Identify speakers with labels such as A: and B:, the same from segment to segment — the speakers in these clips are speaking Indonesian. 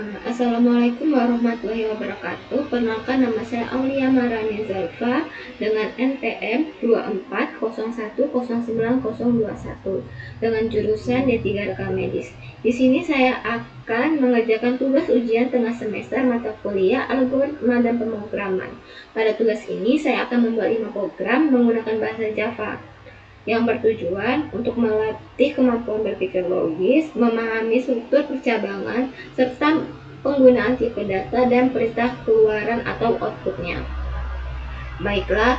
A: Assalamualaikum warahmatullahi wabarakatuh. Perkenalkan, nama saya Aulia Marani Zalfa dengan NPM 2401090021 dengan jurusan D3 Rekam Medis. Di sini saya akan mengerjakan tugas ujian tengah semester mata kuliah algoritma dan pemrograman. Pada tugas ini saya akan membuat 5 program menggunakan bahasa Java yang bertujuan untuk melatih kemampuan berpikir logis, memahami struktur percabangan, serta penggunaan tipe data dan perintah keluaran atau outputnya. Baiklah,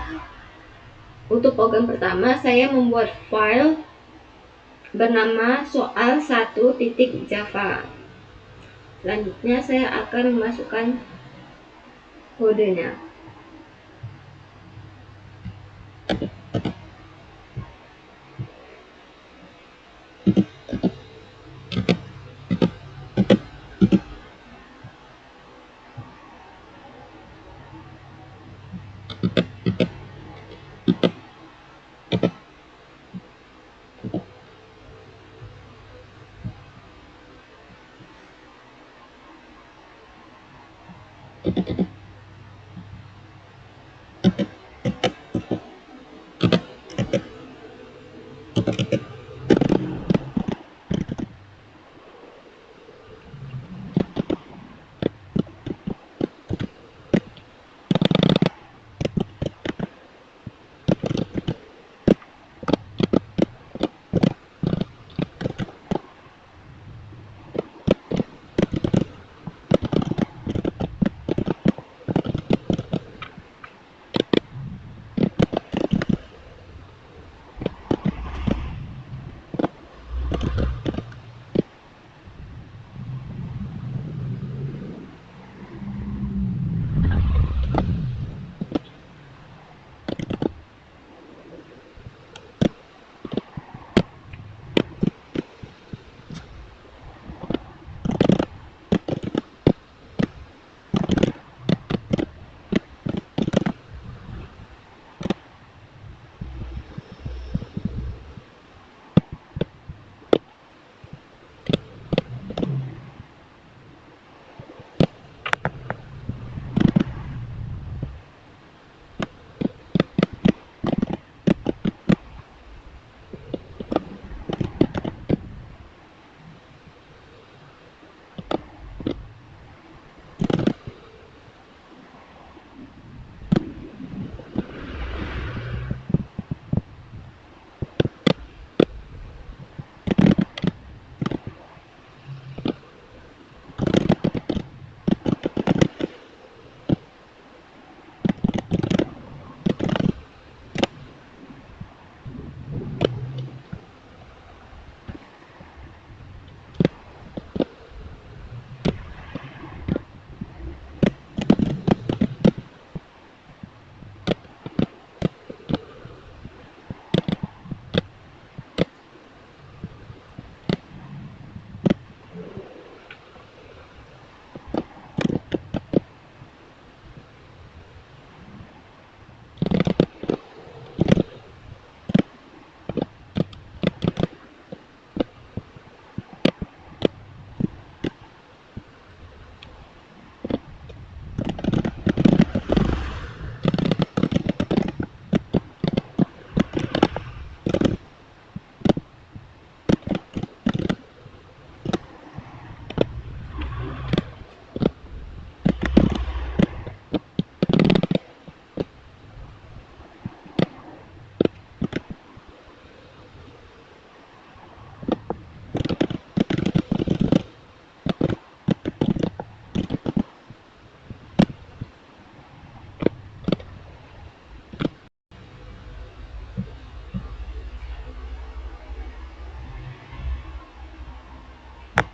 A: untuk program pertama saya membuat file bernama soal1.java. Selanjutnya saya akan memasukkan kodenya.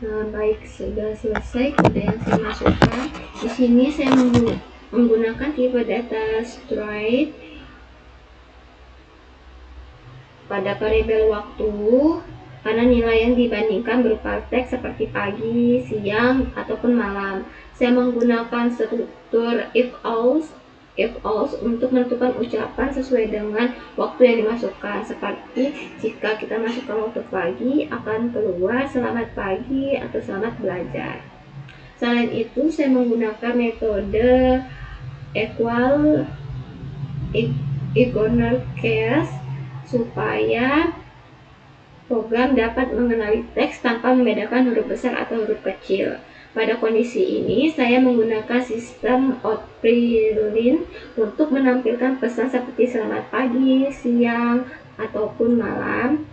A: Baik, sudah selesai kode yang saya masukkan. Di sini saya menggunakan tipe data straight pada variabel waktu karena nilai yang dibandingkan berupa teks seperti pagi, siang, ataupun malam. Saya menggunakan struktur if else untuk menentukan ucapan sesuai dengan waktu yang dimasukkan. Seperti jika kita masukkan waktu pagi, akan keluar selamat pagi atau selamat belajar. Selain itu, saya menggunakan metode equal corner case supaya program dapat mengenali teks tanpa membedakan huruf besar atau huruf kecil. Pada kondisi ini, saya menggunakan sistem outprint untuk menampilkan pesan seperti selamat pagi, siang, ataupun malam,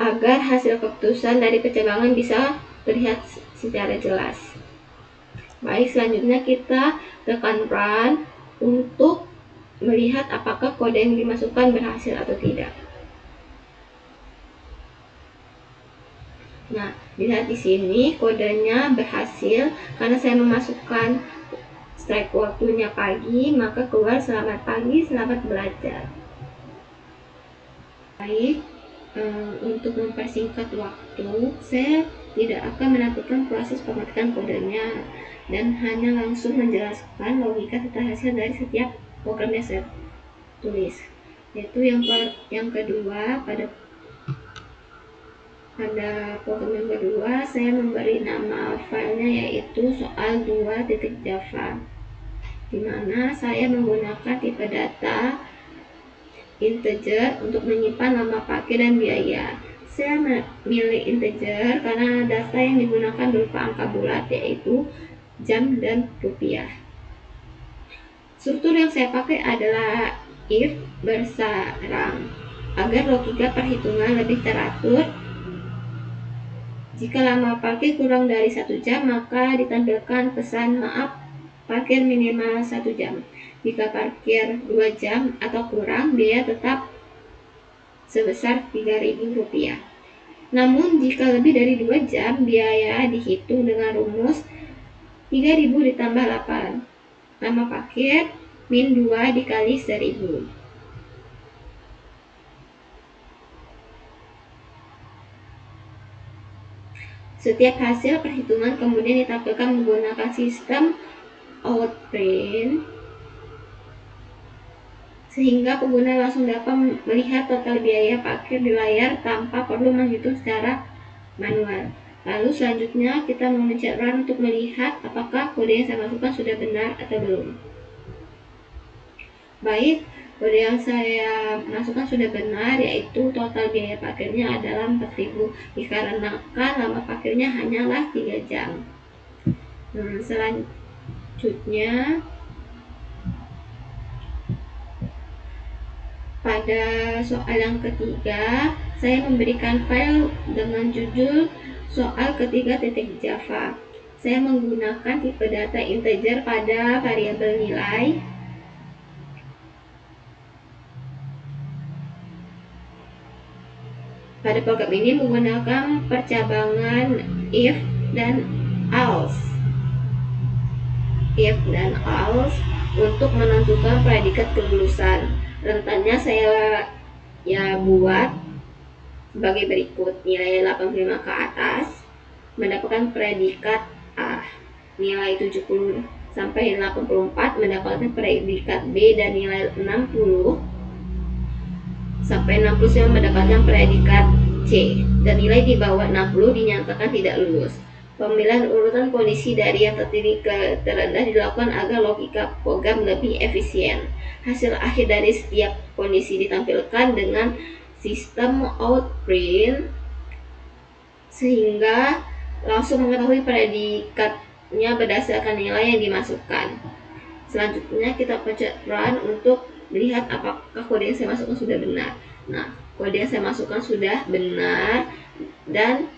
A: agar hasil keputusan dari pencebangan bisa terlihat secara jelas. Baik, selanjutnya kita tekan run untuk melihat apakah kode yang dimasukkan berhasil atau tidak. Nah, dilihat di sini kodenya berhasil karena saya memasukkan strike waktunya pagi, maka keluar selamat pagi, selamat belajar. Baik, untuk mempersingkat waktu, saya tidak akan menampilkan proses pemetikan kodenya dan hanya langsung menjelaskan logika serta hasil dari setiap program yang saya tulis. Yaitu yang kedua, pada program yang kedua saya memberi nama filenya yaitu soal2.java, di mana saya menggunakan tipe data integer untuk menyimpan nama pakai dan biaya. Saya memilih integer karena data yang digunakan berupa angka bulat yaitu jam dan rupiah. Struktur yang saya pakai adalah if bersarang agar logika perhitungan lebih teratur. Jika lama parkir kurang dari 1 jam, maka ditampilkan pesan maaf parkir minimal 1 jam. Jika parkir 2 jam atau kurang, biaya tetap sebesar Rp3.000. Namun jika lebih dari 2 jam, biaya dihitung dengan rumus 3.000 ditambah 8. Lama parkir min 2 dikali 1.000. Setiap hasil perhitungan kemudian ditampilkan menggunakan sistem outprint, sehingga pengguna langsung dapat melihat total biaya parkir di layar tanpa perlu menghitung secara manual. Lalu selanjutnya kita memencet run untuk melihat apakah kode yang saya masukkan sudah benar atau belum. Baik, kode yang saya masukkan sudah benar, yaitu total biaya parkirnya adalah 4.000 dikarenakan lama parkirnya hanyalah 3 jam. Selanjutnya pada soal yang ketiga, saya memberikan file dengan judul soal ketiga.java. Saya menggunakan tipe data integer pada variabel nilai. Pada program ini menggunakan percabangan if dan else. If dan else untuk menentukan predikat kelulusan. Rentannya saya buat sebagai berikut: nilai 85 ke atas mendapatkan predikat A, nilai 70 sampai 84 mendapatkan predikat B, dan nilai 60 sampai 69 mendapatkan predikat C, dan nilai di bawah 60 dinyatakan tidak lulus. Pemilihan urutan kondisi dari yang tertinggi ke terendah dilakukan agar logika program lebih efisien. Hasil akhir dari setiap kondisi ditampilkan dengan sistem outprint, sehingga langsung mengetahui predikatnya berdasarkan nilai yang dimasukkan. Selanjutnya kita pencet run untuk melihat apakah kode yang saya masukkan sudah benar. Nah, kode yang saya masukkan sudah benar dan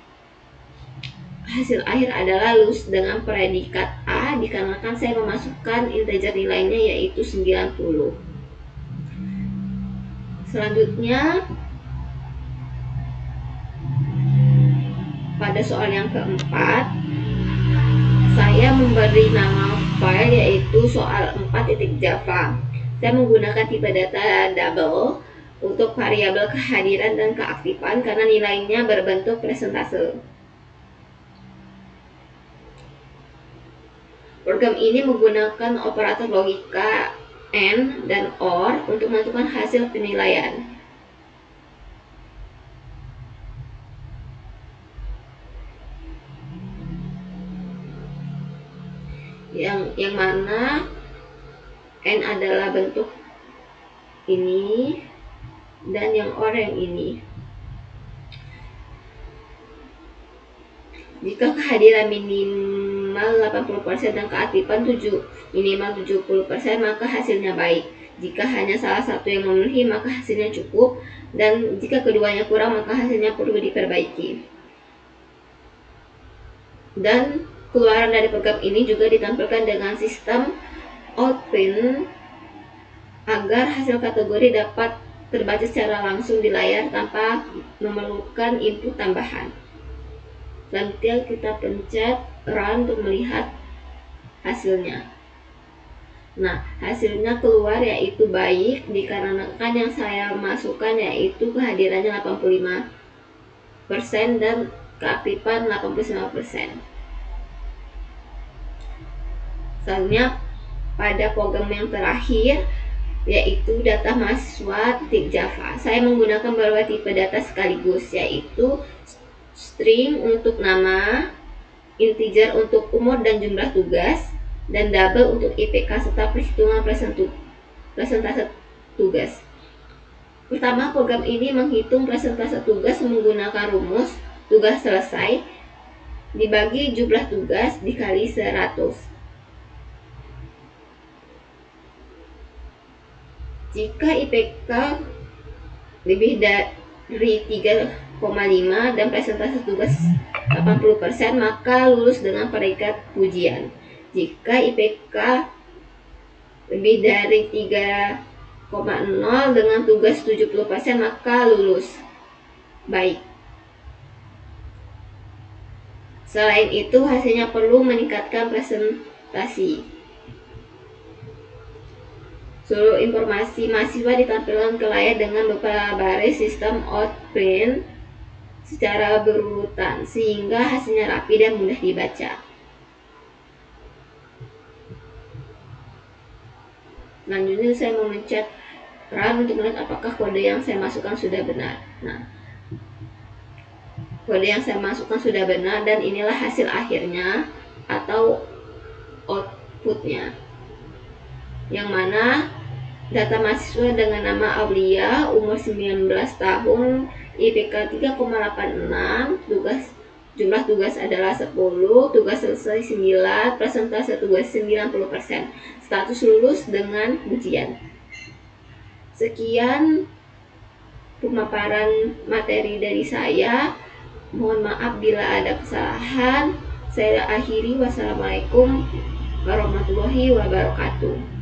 A: hasil akhir adalah lulus dengan predikat A dikarenakan saya memasukkan integer nilainya yaitu 90. Selanjutnya pada soal yang keempat, saya memberi nama file yaitu soal4.java. Saya menggunakan tipe data double untuk variabel kehadiran dan keaktifan karena nilainya berbentuk persentase. Program ini menggunakan operator logika AND dan OR untuk menentukan hasil penilaian. yang mana N adalah bentuk ini dan yang oranye ini. Jika kehadiran minimal 80% dan keaktifan minimal 70%, maka hasilnya baik. Jika hanya salah satu yang memenuhi, maka hasilnya cukup, dan jika keduanya kurang, maka hasilnya perlu diperbaiki. Dan keluaran dari program ini juga ditampilkan dengan sistem outprint agar hasil kategori dapat terbaca secara langsung di layar tanpa memerlukan input tambahan. Selanjutnya kita pencet run untuk melihat hasilnya. Nah, hasilnya keluar yaitu baik, dikarenakan yang saya masukkan yaitu kehadirannya 85% dan keaktifan 89%. Selanjutnya pada program yang terakhir yaitu data mahasiswa Java. Saya menggunakan beberapa tipe data sekaligus, yaitu string untuk nama, integer untuk umur dan jumlah tugas, dan double untuk IPK serta perhitungan presentase tugas. Pertama, program ini menghitung presentase tugas menggunakan rumus tugas selesai dibagi jumlah tugas dikali 100. Jika IPK lebih dari 3,5 dan presentase tugas 80%, maka lulus dengan predikat pujian. Jika IPK lebih dari 3,0 dengan tugas 70%, maka lulus baik. Selain itu, hasilnya perlu meningkatkan presentasi. Seluruh informasi mahasiswa ditampilkan ke layar dengan beberapa baris sistem outprint secara berurutan, sehingga hasilnya rapi dan mudah dibaca. Selanjutnya saya memencet run untuk melihat apakah kode yang saya masukkan sudah benar. Nah, kode yang saya masukkan sudah benar dan inilah hasil akhirnya atau outputnya, yang mana data mahasiswa dengan nama Aulia, umur 19 tahun, IPK 3,86, jumlah tugas adalah 10, tugas selesai 9, presentase tugas 90%, status lulus dengan ujian. Sekian pemaparan materi dari saya. Mohon maaf bila ada kesalahan. Saya akhiri. Wassalamualaikum warahmatullahi wabarakatuh.